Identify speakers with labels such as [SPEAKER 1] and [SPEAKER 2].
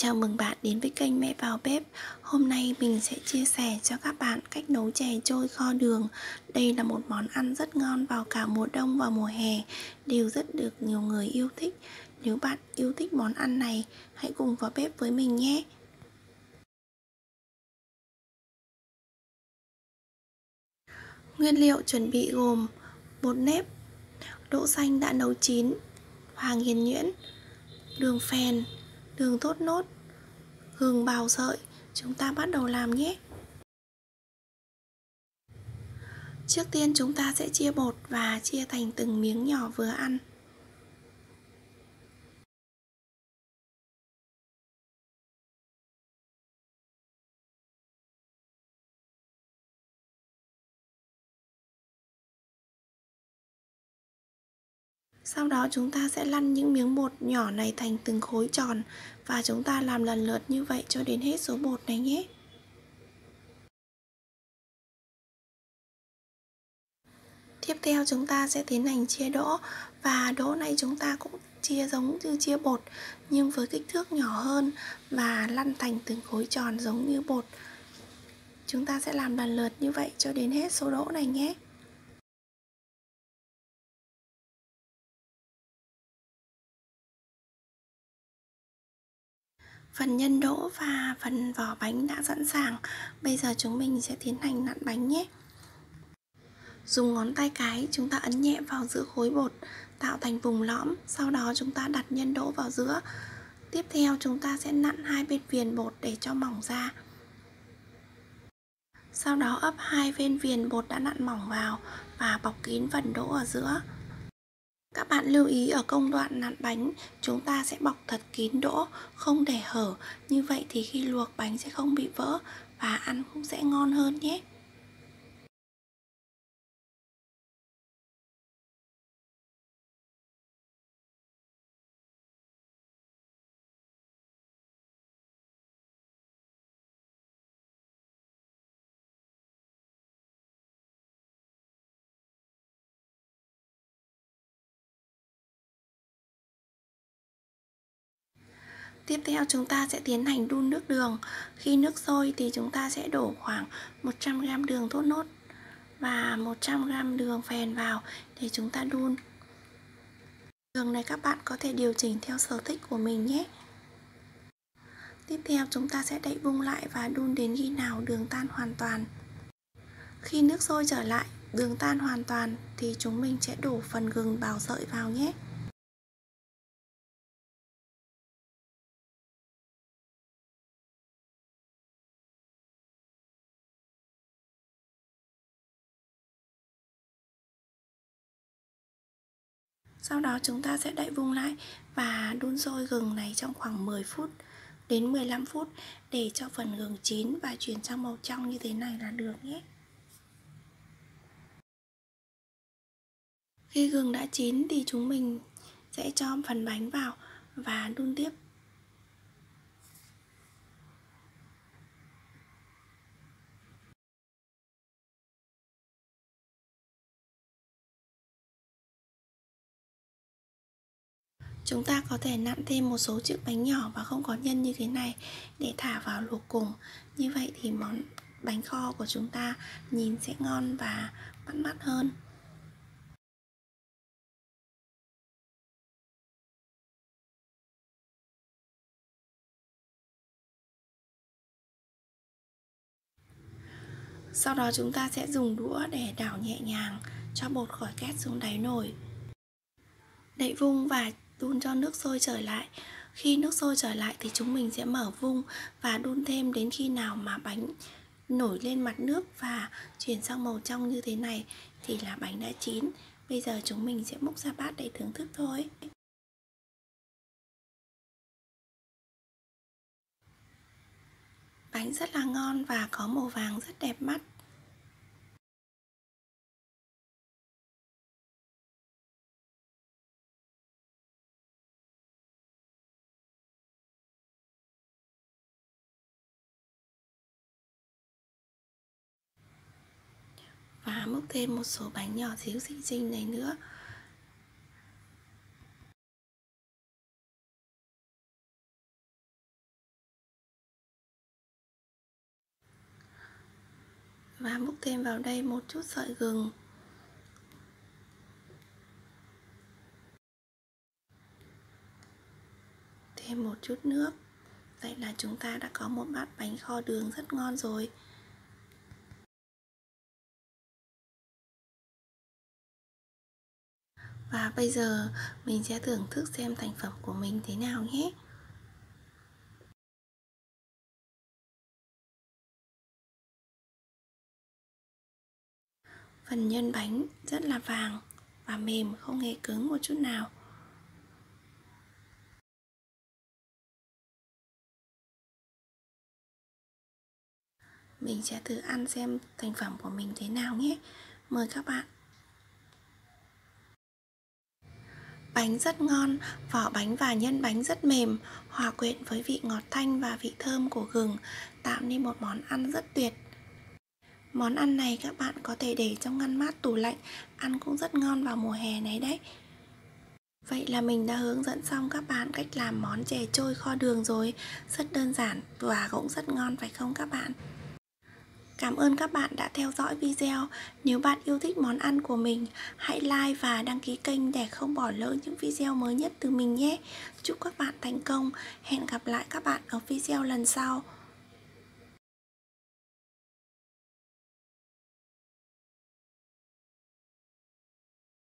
[SPEAKER 1] Chào mừng bạn đến với kênh Mẹ vào bếp. Hôm nay mình sẽ chia sẻ cho các bạn cách nấu chè trôi kho đường. Đây là một món ăn rất ngon vào cả mùa đông và mùa hè, đều rất được nhiều người yêu thích. Nếu bạn yêu thích món ăn này, hãy cùng vào bếp với mình nhé. Nguyên liệu chuẩn bị gồm bột nếp, đỗ xanh đã nấu chín, hoàng nghiền nhuyễn, đường phèn, đường thốt nốt, gừng bào sợi. Chúng ta bắt đầu làm nhé. Trước tiên chúng ta sẽ chia bột và chia thành từng miếng nhỏ vừa ăn. Sau đó chúng ta sẽ lăn những miếng bột nhỏ này thành từng khối tròn và chúng ta làm lần lượt như vậy cho đến hết số bột này nhé. Tiếp theo chúng ta sẽ tiến hành chia đỗ, và đỗ này chúng ta cũng chia giống như chia bột nhưng với kích thước nhỏ hơn và lăn thành từng khối tròn giống như bột. Chúng ta sẽ làm lần lượt như vậy cho đến hết số đỗ này nhé. Phần nhân đỗ và phần vỏ bánh đã sẵn sàng. Bây giờ chúng mình sẽ tiến hành nặn bánh nhé. Dùng ngón tay cái chúng ta ấn nhẹ vào giữa khối bột tạo thành vùng lõm, sau đó chúng ta đặt nhân đỗ vào giữa. Tiếp theo chúng ta sẽ nặn hai bên viền bột để cho mỏng ra. Sau đó ấp hai bên viền bột đã nặn mỏng vào và bọc kín phần đỗ ở giữa. Các bạn lưu ý ở công đoạn nặn bánh, chúng ta sẽ bọc thật kín đỗ, không để hở. Như vậy thì khi luộc bánh sẽ không bị vỡ và ăn cũng sẽ ngon hơn nhé. Tiếp theo chúng ta sẽ tiến hành đun nước đường. Khi nước sôi thì chúng ta sẽ đổ khoảng 100g đường thốt nốt và 100g đường phèn vào để chúng ta đun. Đường này các bạn có thể điều chỉnh theo sở thích của mình nhé. Tiếp theo chúng ta sẽ đậy vung lại và đun đến khi nào đường tan hoàn toàn. Khi nước sôi trở lại, đường tan hoàn toàn thì chúng mình sẽ đổ phần gừng bào sợi vào nhé. Sau đó chúng ta sẽ đậy vung lại và đun sôi gừng này trong khoảng 10 phút đến 15 phút để cho phần gừng chín và chuyển sang màu trong như thế này là được nhé. Khi gừng đã chín thì chúng mình sẽ cho phần bánh vào và đun tiếp. Chúng ta có thể nặn thêm một số chiếc bánh nhỏ và không có nhân như thế này để thả vào luộc cùng. Như vậy thì món bánh kho của chúng ta nhìn sẽ ngon và bắt mắt hơn. Sau đó chúng ta sẽ dùng đũa để đảo nhẹ nhàng cho bột khỏi két xuống đáy nồi. Đậy vung và đun cho nước sôi trở lại. Khi nước sôi trở lại thì chúng mình sẽ mở vung và đun thêm đến khi nào mà bánh nổi lên mặt nước và chuyển sang màu trong như thế này thì là bánh đã chín. Bây giờ chúng mình sẽ múc ra bát để thưởng thức thôi. Bánh rất là ngon và có màu vàng rất đẹp mắt. Và múc thêm một số bánh nhỏ xíu xinh xinh này nữa. Và múc thêm vào đây một chút sợi gừng. Thêm một chút nước. Vậy là chúng ta đã có một bát bánh kho đường rất ngon rồi. Và bây giờ mình sẽ thưởng thức xem thành phẩm của mình thế nào nhé. Phần nhân bánh rất là vàng và mềm, không hề cứng một chút nào. Mình sẽ thử ăn xem thành phẩm của mình thế nào nhé. Mời các bạn. Bánh rất ngon, vỏ bánh và nhân bánh rất mềm, hòa quyện với vị ngọt thanh và vị thơm của gừng, tạo nên một món ăn rất tuyệt. Món ăn này các bạn có thể để trong ngăn mát tủ lạnh, ăn cũng rất ngon vào mùa hè này đấy. Vậy là mình đã hướng dẫn xong các bạn cách làm món chè trôi kho đường rồi. Rất đơn giản và cũng rất ngon phải không các bạn? Cảm ơn các bạn đã theo dõi video. Nếu bạn yêu thích món ăn của mình, hãy like và đăng ký kênh để không bỏ lỡ những video mới nhất từ mình nhé. Chúc các bạn thành công. Hẹn gặp lại các bạn ở video lần sau.